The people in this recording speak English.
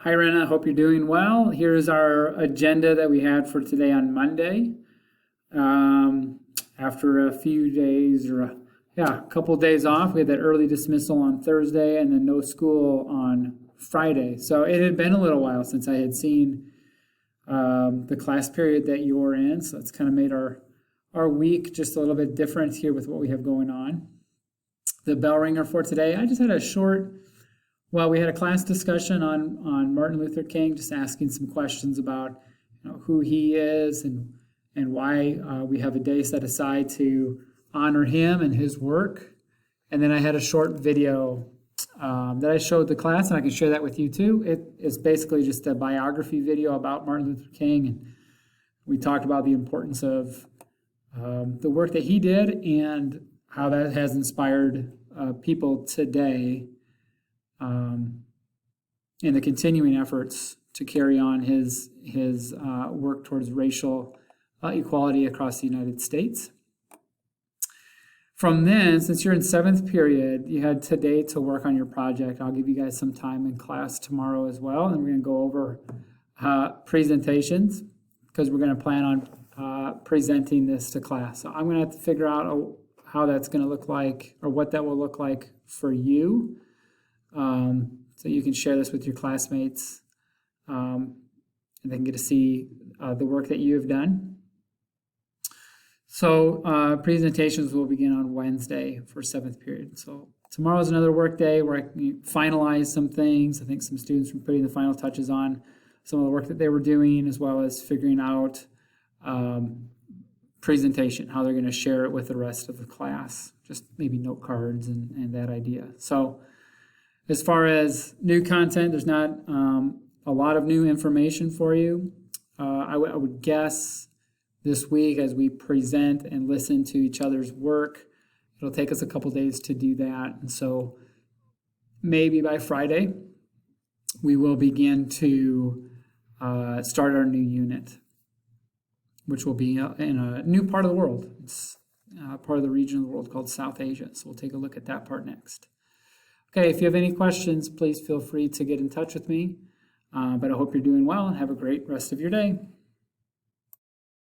Hi, Rena. Hope you're doing well. Here's our agenda that we had for today on Monday. After a few days, a couple of days off, we had that early dismissal on Thursday and then no school on Friday. So it had been a little while since I had seen the class period that you're in. So it's kind of made our week just a little bit different here with what we have going on. The bell ringer for today, I just had we had a class discussion on Martin Luther King, just asking some questions about who he is and why we have a day set aside to honor him and his work. And then I had a short video that I showed the class, and I can share that with you too. It is basically just a biography video about Martin Luther King, and we talked about the importance of the work that he did and how that has inspired people today in the continuing efforts to carry on his work towards racial equality across the United States. From then, since you're in 7th period, you had today to work on your project. I'll give you guys some time in class tomorrow as well, and we're going to go over presentations because we're going to plan on presenting this to class. So I'm going to have to figure out how that's going to look like or what that will look like for you. So you can share this with your classmates and they can get to see the work that you have done. So presentations will begin on Wednesday for 7th period. So tomorrow is another work day where I can finalize some things. I think some students were putting the final touches on some of the work that they were doing, as well as figuring out presentation, how they're going to share it with the rest of the class, just maybe note cards and that idea. So as far as new content, there's not a lot of new information for you. I would guess this week as we present and listen to each other's work, it'll take us a couple days to do that. And so maybe by Friday, we will begin to start our new unit, which will be in a new part of the world. It's part of the region of the world called South Asia. So we'll take a look at that part next. Okay, if you have any questions, please feel free to get in touch with me. But I hope you're doing well and have a great rest of your day.